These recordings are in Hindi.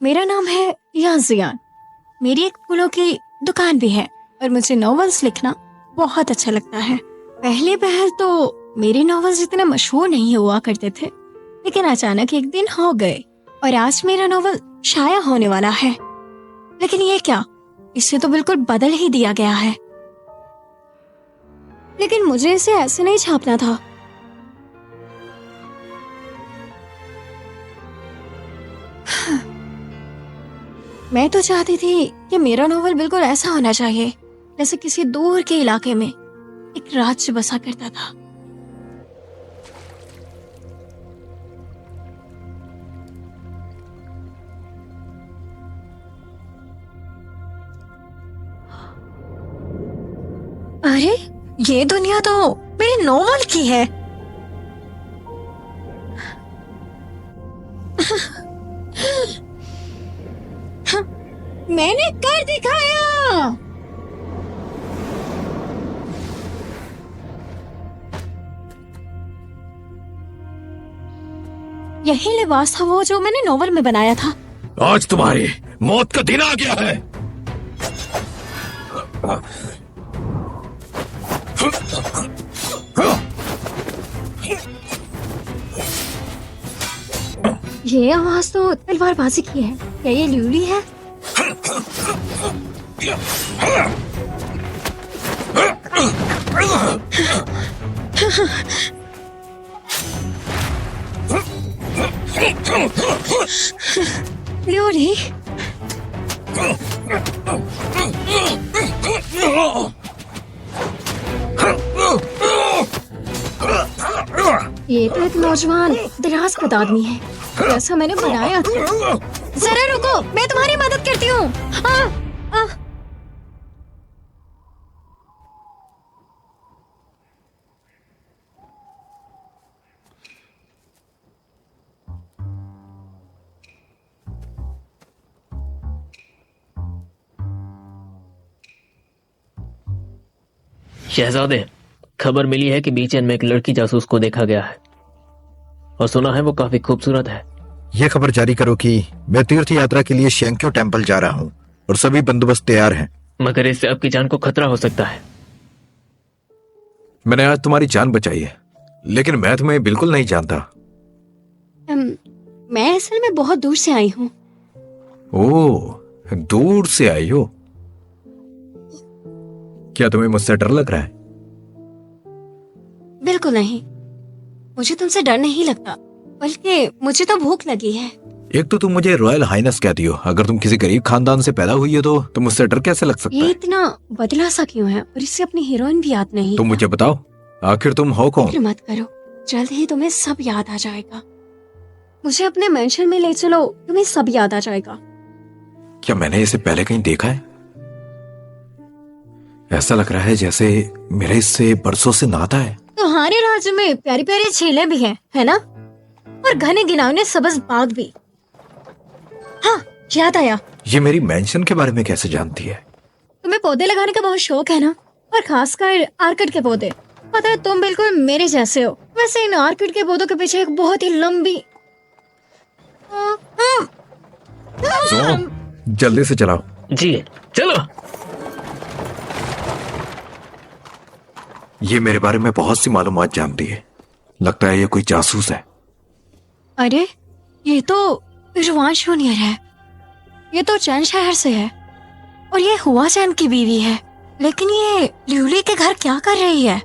मेरा नाम है याजियान। मेरी एक फूलों की दुकान भी है और मुझे नॉवेल्स लिखना बहुत अच्छा लगता है। पहले पहल तो मेरे नॉवेल्स इतने मशहूर नहीं हुआ करते थे, लेकिन अचानक एक दिन हो गए और आज मेरा नॉवेल शाया होने वाला है। लेकिन ये क्या, इसे तो बिल्कुल बदल ही दिया गया है। लेकिन मुझे इसे ऐसे नहीं छापना था। मैं तो चाहती थी कि मेरा नॉवेल बिल्कुल ऐसा होना चाहिए जैसे किसी दूर के इलाके में एक राज्य बसा करता था। अरे, ये दुनिया तो मेरे नॉवेल की है। मैंने कर दिखाया। यही लिबास था वो जो मैंने नॉवेल में बनाया था। आज तुम्हारी मौत का दिन आ गया है। ये आवाज तो तलवारबाजी की है। क्या ये ल्यूली है? ल्यूली, ये तो एक नौजवान दराज कद आदमी है जैसा मैंने बनाया था। जरा रुको, मैं तुम्हारी मदद करती हूँ। शहजादे, खबर मिली है कि बीचेन में एक लड़की जासूस को देखा गया है और सुना है वो काफी खूबसूरत है। ये खबर जारी करो कि मैं तीर्थ यात्रा के लिए शेंक्यो टेम्पल जा रहा हूँ और सभी बंदोबस्त तैयार हैं। मगर इससे आपकी जान को खतरा हो सकता है। मैंने आज तुम्हारी जान बचाई है, लेकिन मैं तुम्हें बिल्कुल नहीं जानता। मैं असल में बहुत दूर से आई हूँ। ओह, दूर से आई हो? क्या तुम्हें मुझसे डर लग रहा है? बिल्कुल नहीं, मुझे तुमसे डर नहीं लगता, बल्कि मुझे तो भूख लगी है। एक तो तुम मुझे रॉयल हाइनेस कहती हो। अगर तुम किसी गरीब खानदान से पैदा हुई हो तो मुझसे डर कैसे लग सकता ये है? इतना बदला सा क्यों है? और इससे अपनी हीरोइन भी याद नहीं। तुम मुझे बताओ, आखिर तुम हो कौन? फिक्र मत करो, जल्द ही तुम्हें सब याद आ जाएगा। मुझे अपने मेंशन में ले चलो, तुम्हें सब याद आ जाएगा। क्या मैंने इसे पहले कहीं देखा है? ऐसा लग रहा है जैसे मेरा इससे बरसों से नाता है। तुम्हारे राज्य में प्यारी प्यारी झीलें भी हैं, है ना? और घने गिनावने सब्ज बाग भी। हाँ, याद आया। ये मेरी मेंशन के बारे में कैसे जानती है? तुम्हें पौधे लगाने का बहुत शौक है ना, और खासकर आर्किड के पौधे। पता है, तुम बिल्कुल मेरे जैसे हो। वैसे इन आर्किड के पौधों के पीछे एक बहुत ही लंबी जल्दी से चलाओ। जी चलो। ये मेरे बारे में बहुत सी मालूमात जानती है। लगता है ये कोई जासूस है। अरे, ये तो रुआंश जूनियर है। ये तो चैन शहर से है और ये हुआ चैन की बीवी है। लेकिन ये ल्यूली के घर क्या कर रही है?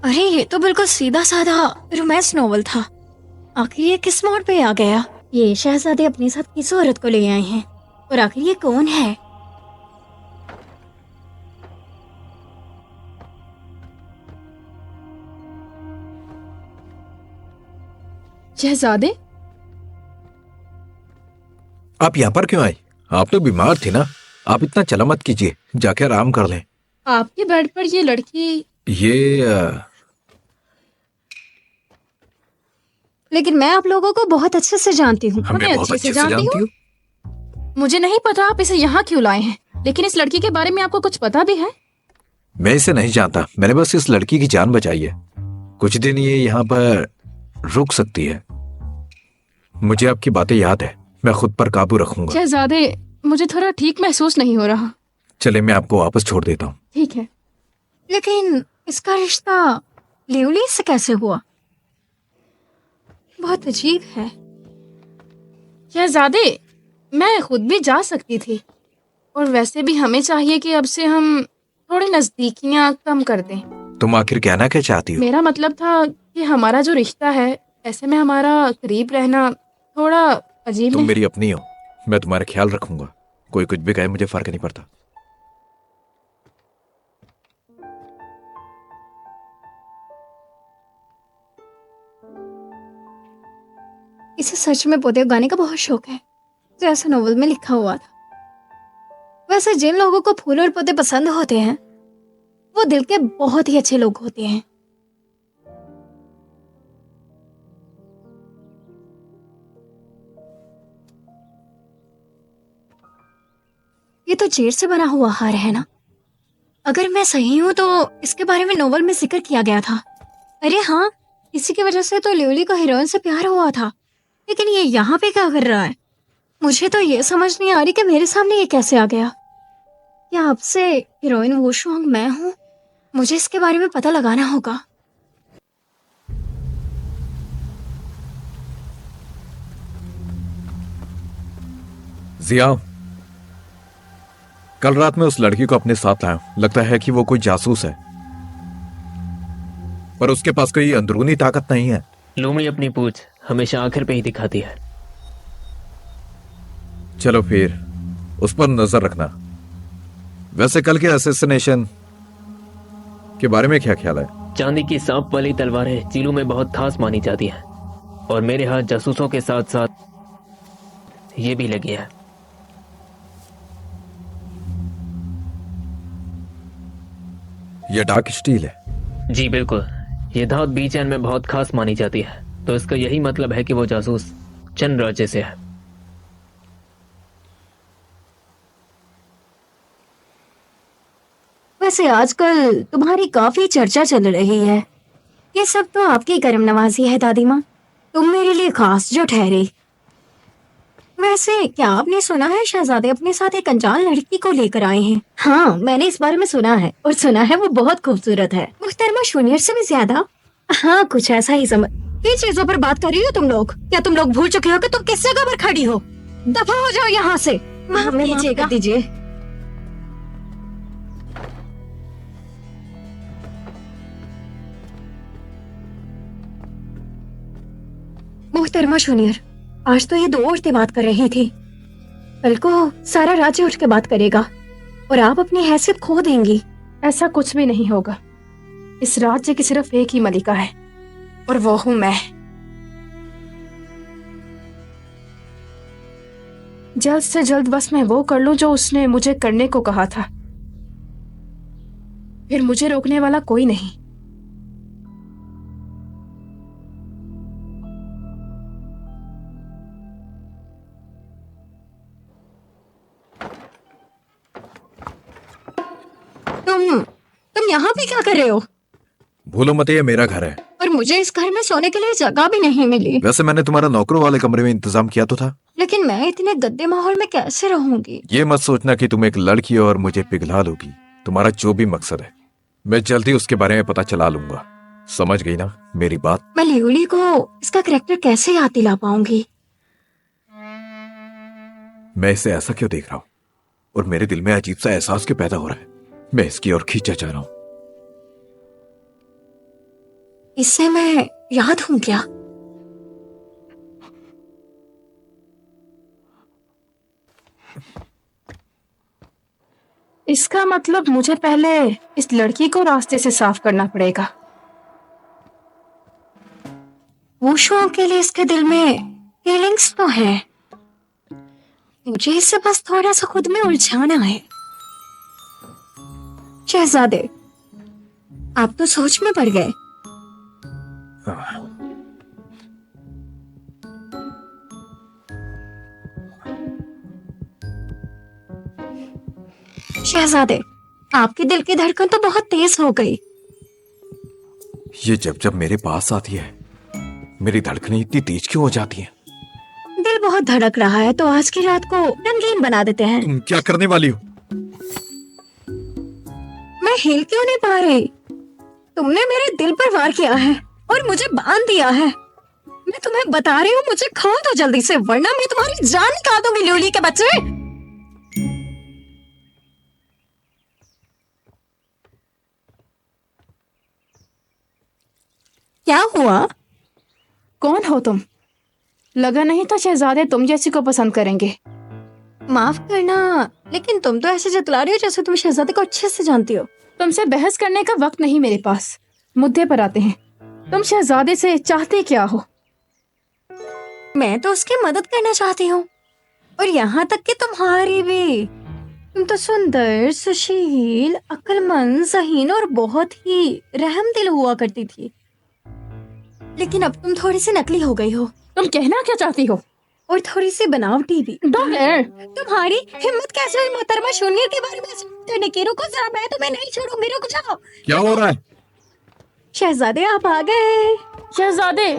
अरे, ये तो बिल्कुल सीधा साधा रोमांस नॉवल था। आखिर ये किस मोड़ पे आ गया? ये शहजादे अपने साथ किस औरत को ले आए हैं और आखिर ये कौन है? शहजादे, आप यहाँ पर क्यों आई? आप तो बीमार थी ना। आप इतना चला मत कीजिए, जाके आराम कर लें। आपके बेड पर ये लड़की। लेकिन मैं आप लोगों को बहुत अच्छे से जानती हूँ। हमें बहुत अच्छे से जानती हूँ। मुझे नहीं पता आप इसे यहाँ क्यों लाए हैं, लेकिन इस लड़की के बारे में आपको कुछ पता भी है? मैं इसे नहीं जानता। मैंने बस इस लड़की की जान बचाई है। कुछ दिन ये यहाँ पर रुक सकती है। मुझे आपकी बातें याद है। मैं खुद पर काबू रखूंगा। शहजादे, मुझे थोड़ा ठीक महसूस नहीं हो रहा। चले, मैं आपको वापस छोड़ देता हूँ। ठीक है। लेकिन इसका रिश्ता लिवली से कैसे हुआ? बहुत अजीब है। शहजादे, मैं खुद भी जा सकती थी, और वैसे भी हमें चाहिए कि अब से हम थोड़ी नजदीकियां कम कर दें। तुम आखिर कहना क्या चाहती हो? मेरा मतलब था कि हमारा जो रिश्ता है, ऐसे में हमारा करीब रहना थोड़ा अजीब तुम नहीं? मेरी अपनी हो, मैं तुम्हारा ख्याल रखूंगा। कोई कुछ भी कहे, मुझे फर्क नहीं पड़ता। इसे सच में पौधे उगाने का बहुत शौक है, जैसे नोवेल में लिखा हुआ था। वैसे जिन लोगों को फूल और पौधे पसंद होते हैं वो दिल के बहुत ही अच्छे लोग होते हैं। ये तो जेर से बना हुआ हार है ना? अगर मैं सही हूं तो इसके बारे में नोवेल में जिक्र किया गया था। अरे हाँ, इसी की वजह से तो लिवली को हीरोइन से प्यार हुआ था। लेकिन ये यहाँ पे क्या कर रहा है? मुझे तो ये समझ नहीं आ रही कि मेरे सामने ये कैसे आ गया। क्या आपसे हीरोइन वो शुआंग मैं हूँ? मुझे इसके बारे में पता लगाना होगा। जिया, कल रात में उस लड़की को अपने साथ लाया हूं। लगता है कि वो कोई जासूस है, पर उसके पास कोई अंदरूनी ताकत नहीं है। लूमड़ी अपनी पूछ हमेशा आखिर पे ही दिखाती है। चलो फिर उस पर नजर रखना। वैसे कल के असैसिनेशन के बारे में क्या ख्याल है? चांदी की सांप वाली तलवारें चीलू में बहुत खास मानी जाती हैं, और मेरे हाथ जासूसों के साथ साथ ये भी लगी है। यह डार्क स्टील है। जी बिल्कुल, ये धात बीचैन में बहुत खास मानी जाती है, तो इसका यही मतलब है कि वो जासूस चंद राज्य से है। वैसे आजकल तुम्हारी काफी चर्चा चल रही है। ये सब तो आपकी करम नवाजी है दादी माँ, तुम मेरे लिए खास जो ठहरी। वैसे क्या आपने सुना है शहजादे अपने साथ एक अनजान लड़की को लेकर आए हैं? हाँ, मैंने इस बारे में सुना है, और सुना है वो बहुत खूबसूरत है, मुहतरमा शूनियर से भी ज्यादा। हाँ, कुछ ऐसा ही समझ। किन चीजों पर बात कर रही हो तुम लोग? क्या तुम लोग भूल चुके हो कि तुम किस जगह पर खड़ी हो? दफा हो जाओ यहाँ से। माफ कीजिए। मोहतरमा शूनियर, आज तो ये दो औरतें बात कर रही थी, कल को सारा राज्य उठ के बात करेगा और आप अपनी हैसियत खो देंगी। ऐसा कुछ भी नहीं होगा। इस राज्य की सिर्फ एक ही मलिका है, और वो हूं मैं। जल्द से जल्द बस मैं वो कर लूं जो उसने मुझे करने को कहा था, फिर मुझे रोकने वाला कोई नहीं। तुम यहाँ पे क्या कर रहे हो? भूलो मत, ये मेरा घर है। और मुझे इस घर में सोने के लिए जगह भी नहीं मिली। वैसे मैंने तुम्हारा नौकरों वाले कमरे में इंतजाम किया तो था, लेकिन मैं इतने गंदे माहौल में कैसे रहूंगी? ये मत सोचना कि तुम एक लड़की हो और मुझे पिघला लोगी। तुम्हारा जो भी मकसद है, मैं जल्दी उसके बारे में पता चला लूंगा। समझ गई ना मेरी बात? मैं लियोली को इसका कैरेक्टर कैसे याद दिला पाऊंगी? मैं इसे ऐसा क्यों देख रहा हूँ, और मेरे दिल में अजीब सा एहसास क्यों पैदा हो रहा है? मैं इसकी ओर खींचा जा रहा हूँ। इससे मैं याद हूं क्या? इसका मतलब मुझे पहले इस लड़की को रास्ते से साफ करना पड़ेगा। वुशुओं के लिए इसके दिल में फीलिंग्स तो है, मुझे इसे बस थोड़ा सा खुद में उलझाना है। शहजादे, आप तो सोच में पड़ गए। शहजादे, आपके दिल की धड़कन तो बहुत तेज हो गई। ये जब जब मेरे पास आती है, मेरी धड़कनें इतनी तेज क्यों हो जाती हैं? दिल बहुत धड़क रहा है, तो आज की रात को रंगीन बना देते हैं। तुम क्या करने वाली हो? मैं हिल क्यों नहीं पा रही? तुमने मेरे दिल पर वार किया है और मुझे बांध दिया है। मैं तुम्हें बता रही हूँ, मुझे खो दो जल्दी से, वरना मैं तुम्हारी जान निकाल दूंगी ल्यूली के बच्चे। क्या हुआ? कौन हो तुम? लगा नहीं था शहजादे तुम जैसी को पसंद करेंगे। माफ करना, लेकिन तुम तो ऐसे जतला रही हो जैसे तुम शहजादे को अच्छे से जानती हो। तुमसे बहस करने का वक्त नहीं मेरे पास। मुद्दे पर आते हैं। तुम शहजादे से चाहते क्या हो? मैं तो उसकी मदद करना चाहती हूँ, और यहाँ तक कि तुम्हारी भी। तुम तो सुंदर, सुशील, अक्लमंद, ज़हीन और बहुत ही रहमदिल हुआ करती थी, लेकिन अब तुम थोड़ी सी नकली हो गई हो तुम कहना क्या चाहती हो? और थोड़ी सी बनावटी भी। डॉक्टर, तुम्हारी हिम्मत कैसे हुई मोहतरमा शून्य के बारे में करने की? रुको जरा, मैं तुम्हें नहीं छोड़ूंगी, रुक जाओ। क्या हो रहा है? शहजादे आप आ गए। शहजादे,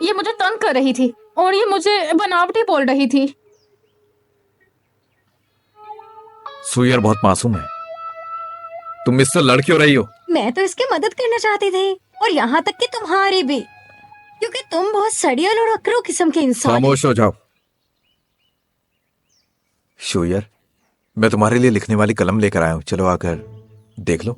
ये मुझे तंग कर रही थी और ये मुझे बनावटी बोल रही थी। सुयर बहुत मासूम है, तुम इससे लड़ क्यों रही हो? मैं तो इसकी मदद करना चाहती थी, और यहाँ तक कि तुम्हारी भी, क्योंकि तुम बहुत सड़ियल और अकरो किस्म के इंसान हो। खामोश हो जाओ। शोयर, मैं तुम्हारे लिए लिखने वाली कलम लेकर आया हूं, चलो आकर देख लो।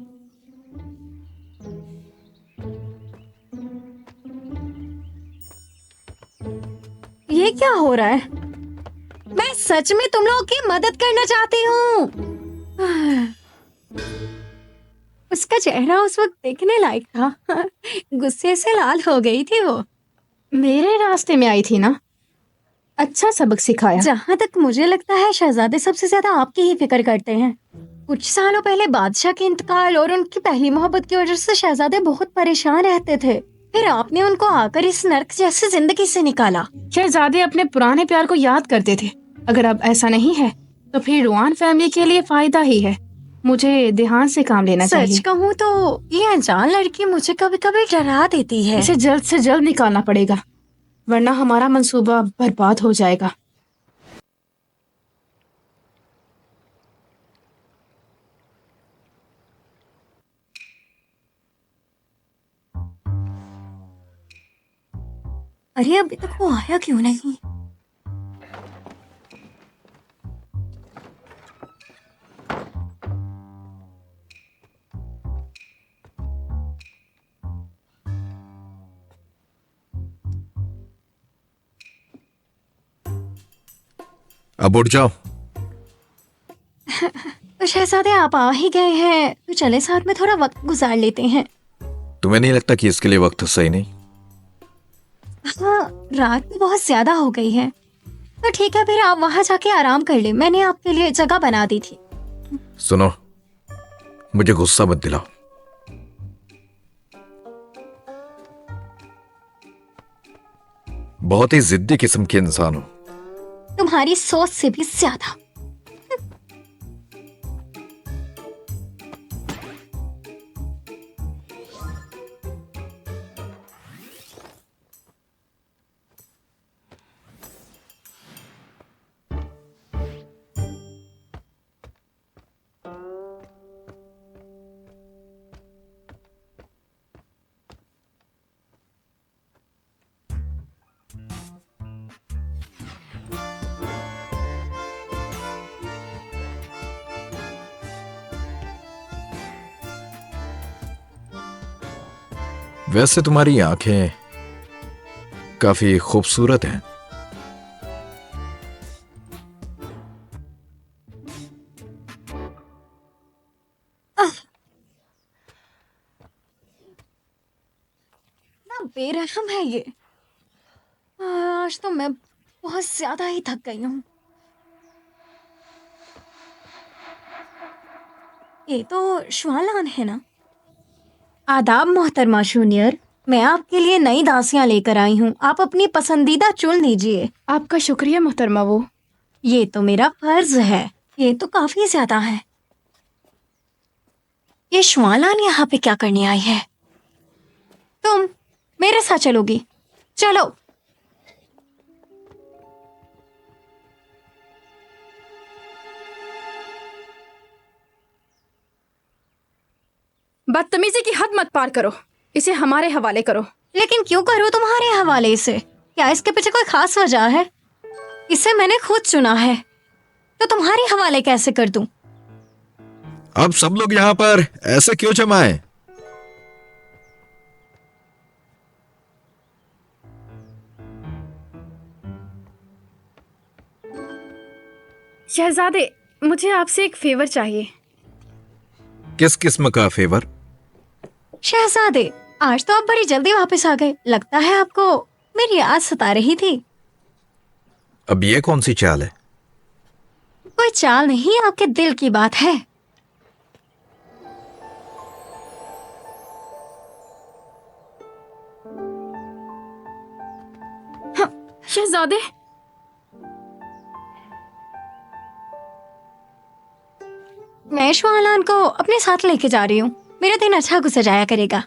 ये क्या हो रहा है? मैं सच में तुम लोगों की मदद करना चाहती हूँ। उसका चेहरा उस वक्त देखने लायक था। गुस्से से लाल हो गई थी वो। मेरे रास्ते में आई थी ना, अच्छा सबक सिखाया। जहाँ तक मुझे लगता है शहजादे सबसे ज्यादा आपकी ही फिक्र करते हैं। कुछ सालों पहले बादशाह के इंतकाल और उनकी पहली मोहब्बत की वजह से शहजादे बहुत परेशान रहते थे। फिर आपने उनको आकर इस नर्क जैसी जिंदगी से निकाला। शहजादे अपने पुराने प्यार को याद करते थे। अगर अब ऐसा नहीं है तो फिर रुआन फैमिली के लिए फायदा ही है। मुझे ध्यान से काम लेना सच चाहिए। कहूँ तो ये अनजान लड़की मुझे कभी कभी डरा देती है। इसे जल्द से जल्द निकालना पड़ेगा, वरना हमारा मंसूबा बर्बाद हो जाएगा। अरे अभी तक वो आया क्यों नहीं? अब उठ जाओ। तो शहजादे आप आ ही गए हैं, तो चले साथ में थोड़ा वक्त गुजार लेते हैं। तुम्हें नहीं लगता कि इसके लिए वक्त सही नहीं? हाँ, रात भी बहुत ज्यादा हो गई है। तो ठीक है, फिर आप वहां जाके आराम कर ले। मैंने आपके लिए जगह बना दी थी। सुनो, मुझे गुस्सा मत दिलाओ। बहुत ही जिद्दी किस्म के इंसान हो। तुम्हारी सोच से भी ज्यादा। वैसे तुम्हारी आंखें काफी खूबसूरत हैं। ना बेरहम है ये। आज तो मैं बहुत ज्यादा ही थक गई हूँ। ये तो श्वालान है ना? आदाब मोहतरमा शूनियर, मैं आपके लिए नई दासियां लेकर आई हूँ। आप अपनी पसंदीदा चुन लीजिए। आपका शुक्रिया मोहतरमा। वो ये तो मेरा फर्ज है। ये तो काफी ज्यादा है। ये श्वालान यहाँ पे क्या करने आई है? तुम मेरे साथ चलोगी? चलो। बदतमीजी की हद मत पार करो, इसे हमारे हवाले करो। लेकिन क्यों करूँ तुम्हारे हवाले से? क्या इसके पीछे कोई खास वजह है? इसे मैंने खुद चुना है, तो तुम्हारे हवाले कैसे कर दूं? अब सब लोग यहाँ पर ऐसे क्यों जमाए? शहजादे, मुझे आपसे एक फेवर चाहिए। किस किस्म का फेवर? शहजादे, आज तो आप बड़ी जल्दी वापस आ गए। लगता है आपको मेरी याद सता रही थी। अब ये कौन सी चाल है? कोई चाल नहीं, आपके दिल की बात है। शहजादे, मैं श्वालान को अपने साथ लेके जा रही हूँ। मेरा दिन अच्छा गुजर जाया करेगा।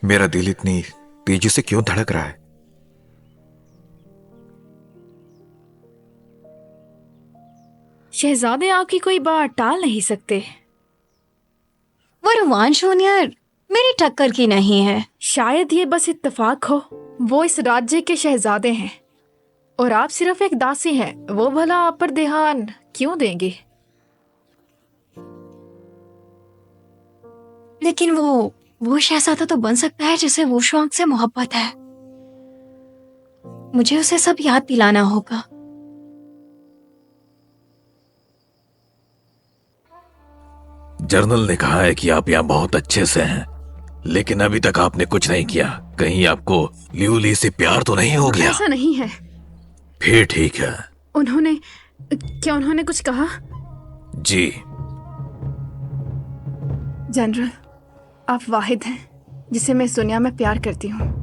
मेरा दिल इतनी तेजी से क्यों धड़क रहा है? शहजादे आपकी कोई बात टाल नहीं सकते। वो रुवान जूनियर मेरी टक्कर की नहीं है। शायद ये बस इत्तेफाक हो। वो इस राज्य के शहजादे हैं और आप सिर्फ एक दासी हैं। वो भला आप पर ध्यान क्यों देंगे? लेकिन वो शहजादा तो बन सकता है जिसे वो शौक से मोहब्बत है। मुझे उसे सब याद दिलाना होगा। जर्नल ने कहा है कि आप यहाँ बहुत अच्छे से हैं, लेकिन अभी तक आपने कुछ नहीं किया। कहीं आपको लियूली से प्यार तो नहीं हो गया? ऐसा नहीं है। फिर ठीक है। क्या उन्होंने कुछ कहा? जी। जनरल, आप वाहिद हैं जिसे मैं इस दुनिया में प्यार करती हूँ।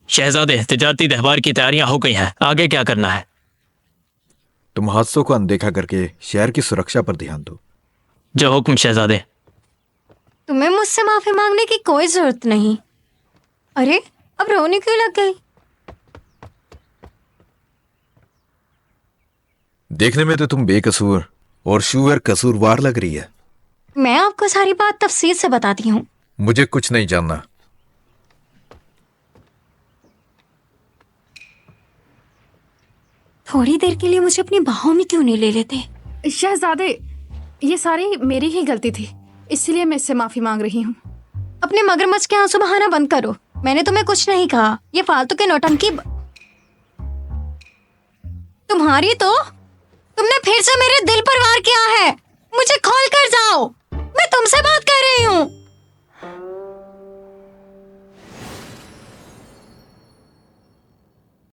शहजादे, तिजारती त्यौहार की तैयारियां हो गई हैं। आगे क्या करना है? तुम हादसों को अनदेखा करके शहर की सुरक्षा पर ध्यान दो। जो हुक्म शहजादे। तुम्हें मुझसे माफी मांगने की कोई जरूरत नहीं। अरे, अब रोने क्यों लग गई? देखने में तो तुम बेकसूर और शूअर कसूरवार लग रही है। मैं आपको सारी बात तफसील से बताती हूँ। मुझे कुछ नहीं जानना। थोड़ी देर के लिए मुझे अपनी बाहों में क्यों नहीं ले लेते? शहजादे, ये सारी मेरी ही गलती थी, इसलिए मैं इससे माफी मांग रही हूँ। अपने मगरमच्छ के आंसू बहाना बंद करो। मैंने तुम्हें कुछ नहीं कहा। ये फालतू के नौटंकी तुम्हारी तो तुमने फिर से मेरे दिल पर वार किया है। मुझे खोल कर जाओ, मैं तुमसे बात कर रही हूँ।